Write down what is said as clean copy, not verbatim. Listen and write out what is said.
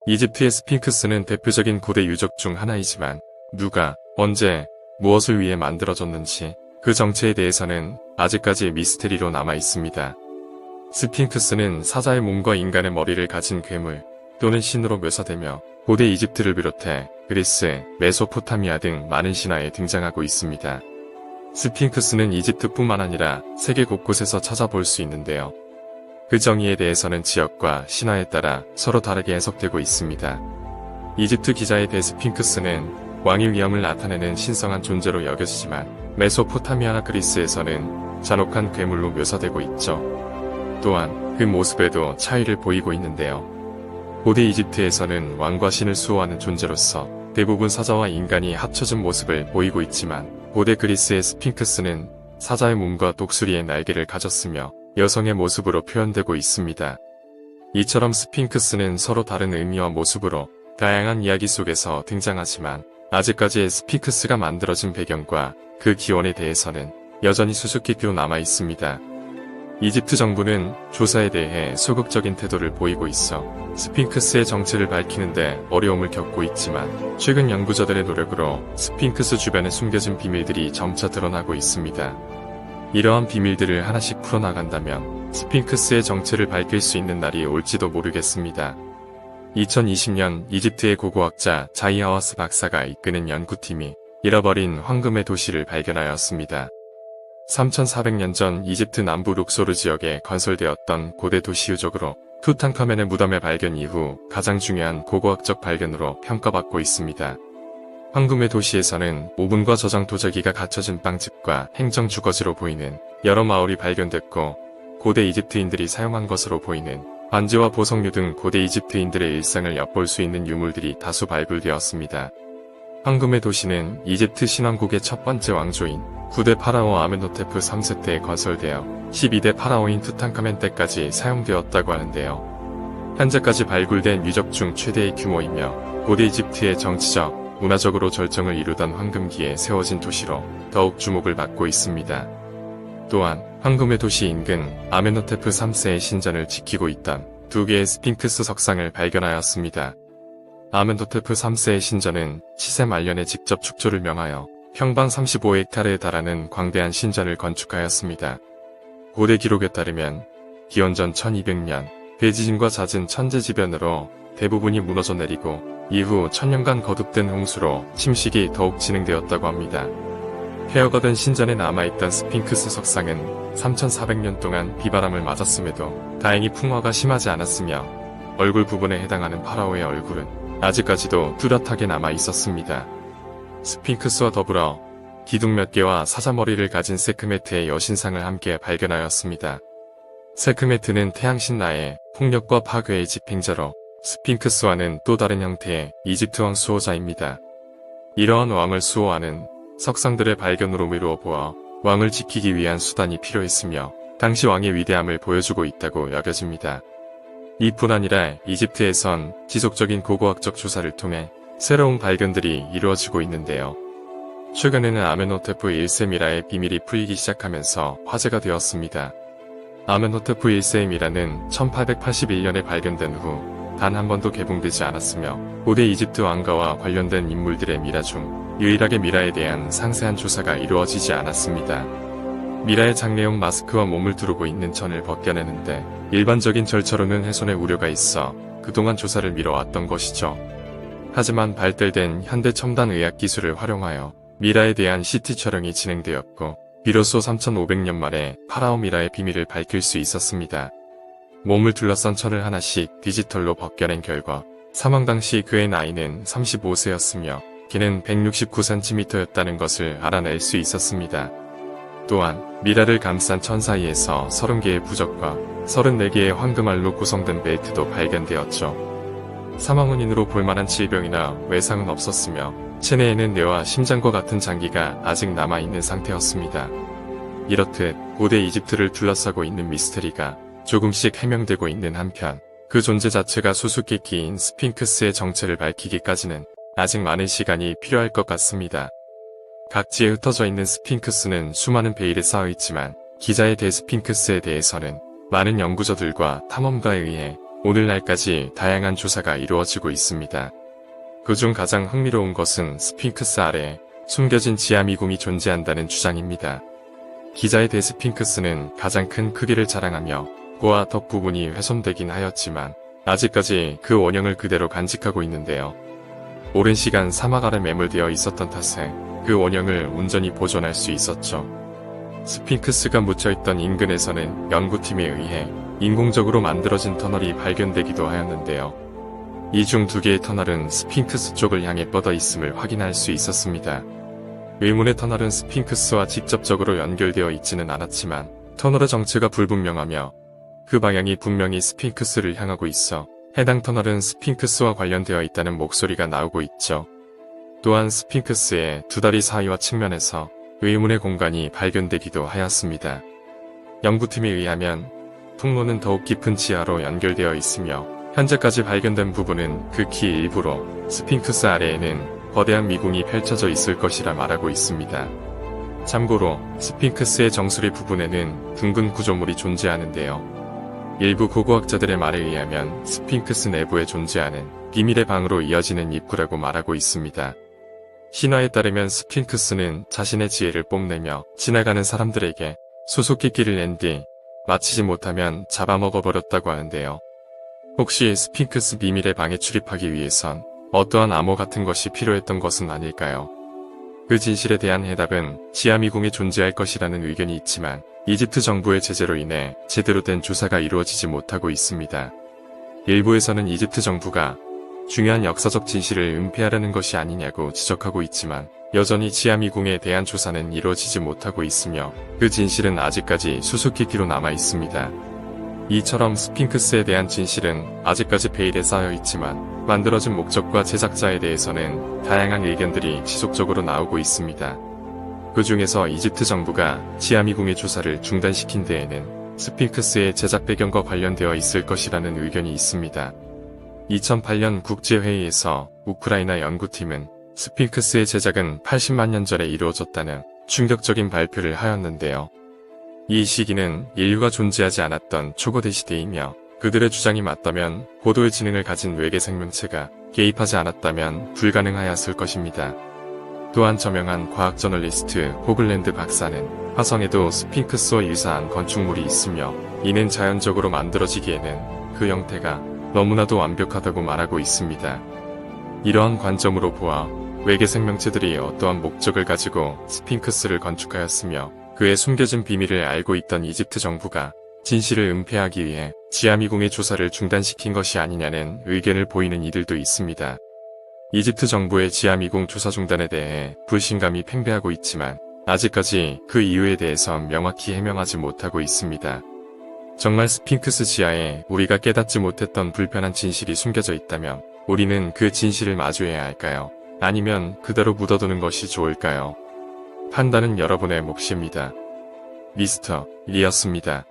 이집트의 스핑크스는 대표적인 고대 유적 중 하나이지만 누가, 언제, 무엇을 위해 만들어졌는지 그 정체에 대해서는 아직까지 미스테리로 남아 있습니다. 스핑크스는 사자의 몸과 인간의 머리를 가진 괴물 또는 신으로 묘사되며 고대 이집트를 비롯해 그리스, 메소포타미아 등 많은 신화에 등장하고 있습니다. 스핑크스는 이집트뿐만 아니라 세계 곳곳에서 찾아볼 수 있는데요. 그 정의에 대해서는 지역과 신화에 따라 서로 다르게 해석되고 있습니다. 이집트 기자의 대스핑크스는 왕의 위엄을 나타내는 신성한 존재로 여겨지지만 메소포타미아나 그리스에서는 잔혹한 괴물로 묘사되고 있죠. 또한 그 모습에도 차이를 보이고 있는데요. 고대 이집트에서는 왕과 신을 수호하는 존재로서 대부분 사자와 인간이 합쳐진 모습을 보이고 있지만 고대 그리스의 스핑크스는 사자의 몸과 독수리의 날개를 가졌으며 여성의 모습으로 표현되고 있습니다. 이처럼 스핑크스는 서로 다른 의미와 모습으로 다양한 이야기 속에서 등장하지만 아직까지의 스핑크스가 만들어진 배경과 그 기원에 대해서는 여전히 수수께끼로 남아 있습니다. 이집트 정부는 조사에 대해 소극적인 태도를 보이고 있어 스핑크스의 정체를 밝히는데 어려움을 겪고 있지만 최근 연구자들의 노력으로 스핑크스 주변에 숨겨진 비밀들이 점차 드러나고 있습니다. 이러한 비밀들을 하나씩 풀어나간다면 스핑크스의 정체를 밝힐 수 있는 날이 올지도 모르겠습니다. 2020년 이집트의 고고학자 자이하와스 박사가 이끄는 연구팀이 잃어버린 황금의 도시를 발견하였습니다. 3400년 전 이집트 남부 룩소르 지역에 건설되었던 고대 도시 유적으로 투탕카멘의 무덤의 발견 이후 가장 중요한 고고학적 발견으로 평가받고 있습니다. 황금의 도시에서는 오븐과 저장 도자기가 갖춰진 빵집과 행정 주거지로 보이는 여러 마을이 발견됐고 고대 이집트인들이 사용한 것으로 보이는 반지와 보석류 등 고대 이집트인들의 일상을 엿볼 수 있는 유물들이 다수 발굴되었습니다. 황금의 도시는 이집트 신왕국의 첫 번째 왕조인 9대 파라오 아멘호테프 3세 때에 건설되어 12대 파라오인 투탕카멘 때까지 사용되었다고 하는데요. 현재까지 발굴된 유적 중 최대의 규모이며 고대 이집트의 정치적, 문화적으로 절정을 이루던 황금기에 세워진 도시로 더욱 주목을 받고 있습니다. 또한 황금의 도시 인근 아멘호테프 3세의 신전을 지키고 있던 두 개의 스핑크스 석상을 발견하였습니다. 아멘호테프 3세의 신전은 시세 말년에 직접 축조를 명하여 평방 35헥타르에 달하는 광대한 신전을 건축하였습니다. 고대 기록에 따르면 기원전 1200년 대지진과 잦은 천재지변으로 대부분이 무너져 내리고 이후 1000년간 거듭된 홍수로 침식이 더욱 진행되었다고 합니다. 폐허가 된 신전에 남아있던 스핑크스 석상은 3400년 동안 비바람을 맞았음에도 다행히 풍화가 심하지 않았으며 얼굴 부분에 해당하는 파라오의 얼굴은 아직까지도 뚜렷하게 남아 있었습니다. 스핑크스와 더불어 기둥 몇 개와 사자머리를 가진 세크메트의 여신상을 함께 발견하였습니다. 세크메트는 태양신라의 폭력과 파괴의 집행자로 스핑크스와는 또 다른 형태의 이집트 왕 수호자입니다. 이러한 왕을 수호하는 석상들의 발견으로 미루어 보아 왕을 지키기 위한 수단이 필요했으며 당시 왕의 위대함을 보여주고 있다고 여겨집니다. 이뿐 아니라 이집트에선 지속적인 고고학적 조사를 통해 새로운 발견들이 이루어지고 있는데요. 최근에는 아멘호테프 1세 미라의 비밀이 풀리기 시작하면서 화제가 되었습니다. 아멘호테프 1세의 미라는 1881년에 발견된 후 단 한 번도 개봉되지 않았으며 고대 이집트 왕가와 관련된 인물들의 미라 중 유일하게 미라에 대한 상세한 조사가 이루어지지 않았습니다. 미라의 장례용 마스크와 몸을 두르고 있는 천을 벗겨내는데 일반적인 절차로는 훼손의 우려가 있어 그동안 조사를 미뤄왔던 것이죠. 하지만 발달된 현대 첨단 의학 기술을 활용하여 미라에 대한 CT 촬영이 진행되었고 비로소 3500년 만에 파라오 미라의 비밀을 밝힐 수 있었습니다. 몸을 둘러싼 천을 하나씩 디지털로 벗겨낸 결과 사망 당시 그의 나이는 35세였으며 키는 169cm였다는 것을 알아낼 수 있었습니다. 또한 미라를 감싼 천 사이에서 30개의 부적과 34개의 황금알로 구성된 벨트도 발견되었죠. 사망 원인으로 볼만한 질병이나 외상은 없었으며 체내에는 뇌와 심장과 같은 장기가 아직 남아있는 상태였습니다. 이렇듯 고대 이집트를 둘러싸고 있는 미스테리가 조금씩 해명되고 있는 한편 그 존재 자체가 수수께끼인 스핑크스의 정체를 밝히기까지는 아직 많은 시간이 필요할 것 같습니다. 각지에 흩어져 있는 스핑크스는 수많은 베일에 쌓여 있지만 기자의 대스핑크스에 대해서는 많은 연구자들과 탐험가에 의해 오늘날까지 다양한 조사가 이루어지고 있습니다. 그중 가장 흥미로운 것은 스핑크스 아래에 숨겨진 지하 미궁이 존재한다는 주장입니다. 기자의 데스핑크스는 가장 큰 크기를 자랑하며 고와 덕 부분이 훼손되긴 하였지만 아직까지 그 원형을 그대로 간직하고 있는데요. 오랜 시간 사막 아래 매몰되어 있었던 탓에 그 원형을 온전히 보존할 수 있었죠. 스핑크스가 묻혀있던 인근에서는 연구팀에 의해 인공적으로 만들어진 터널이 발견되기도 하였는데요. 이 중 2개의 터널은 스핑크스 쪽을 향해 뻗어 있음을 확인할 수 있었습니다. 의문의 터널은 스핑크스와 직접적으로 연결되어 있지는 않았지만 터널의 정체가 불분명하며 그 방향이 분명히 스핑크스를 향하고 있어 해당 터널은 스핑크스와 관련되어 있다는 목소리가 나오고 있죠. 또한 스핑크스의 2다리 사이와 측면에서 의문의 공간이 발견되기도 하였습니다. 연구팀에 의하면 통로는 더욱 깊은 지하로 연결되어 있으며 현재까지 발견된 부분은 극히 일부로 스핑크스 아래에는 거대한 미궁이 펼쳐져 있을 것이라 말하고 있습니다. 참고로 스핑크스의 정수리 부분에는 둥근 구조물이 존재하는데요. 일부 고고학자들의 말에 의하면 스핑크스 내부에 존재하는 비밀의 방으로 이어지는 입구라고 말하고 있습니다. 신화에 따르면 스핑크스는 자신의 지혜를 뽐내며 지나가는 사람들에게 수수께끼를 낸 뒤 마치지 못하면 잡아먹어버렸다고 하는데요. 혹시 스핑크스 비밀의 방에 출입하기 위해선 어떠한 암호 같은 것이 필요했던 것은 아닐까요? 그 진실에 대한 해답은 지하 미궁이 존재할 것이라는 의견이 있지만 이집트 정부의 제재로 인해 제대로 된 조사가 이루어지지 못하고 있습니다. 일부에서는 이집트 정부가 중요한 역사적 진실을 은폐하려는 것이 아니냐고 지적하고 있지만 여전히 지하 미궁에 대한 조사는 이루어지지 못하고 있으며 그 진실은 아직까지 수수께끼로 남아 있습니다. 이처럼 스핑크스에 대한 진실은 아직까지 베일에 쌓여 있지만 만들어진 목적과 제작자에 대해서는 다양한 의견들이 지속적으로 나오고 있습니다. 그 중에서 이집트 정부가 지하 미궁의 조사를 중단시킨 데에는 스핑크스의 제작 배경과 관련되어 있을 것이라는 의견이 있습니다. 2008년 국제회의에서 우크라이나 연구팀은 스핑크스의 제작은 80만 년 전에 이루어졌다는 충격적인 발표를 하였는데요. 이 시기는 인류가 존재하지 않았던 초고대 시대이며 그들의 주장이 맞다면 고도의 지능을 가진 외계 생명체가 개입하지 않았다면 불가능하였을 것입니다. 또한 저명한 과학 저널리스트 호글랜드 박사는 화성에도 스핑크스와 유사한 건축물이 있으며 이는 자연적으로 만들어지기에는 그 형태가 너무나도 완벽하다고 말하고 있습니다. 이러한 관점으로 보아 외계 생명체들이 어떠한 목적을 가지고 스핑크스를 건축하였으며 그의 숨겨진 비밀을 알고 있던 이집트 정부가 진실을 은폐하기 위해 지하 미궁의 조사를 중단시킨 것이 아니냐는 의견을 보이는 이들도 있습니다. 이집트 정부의 지하 미궁 조사 중단에 대해 불신감이 팽배하고 있지만 아직까지 그 이유에 대해서 명확히 해명하지 못하고 있습니다. 정말 스핑크스 지하에 우리가 깨닫지 못했던 불편한 진실이 숨겨져 있다면 우리는 그 진실을 마주해야 할까요? 아니면 그대로 묻어두는 것이 좋을까요? 판단은 여러분의 몫입니다. 미스터 리였습니다.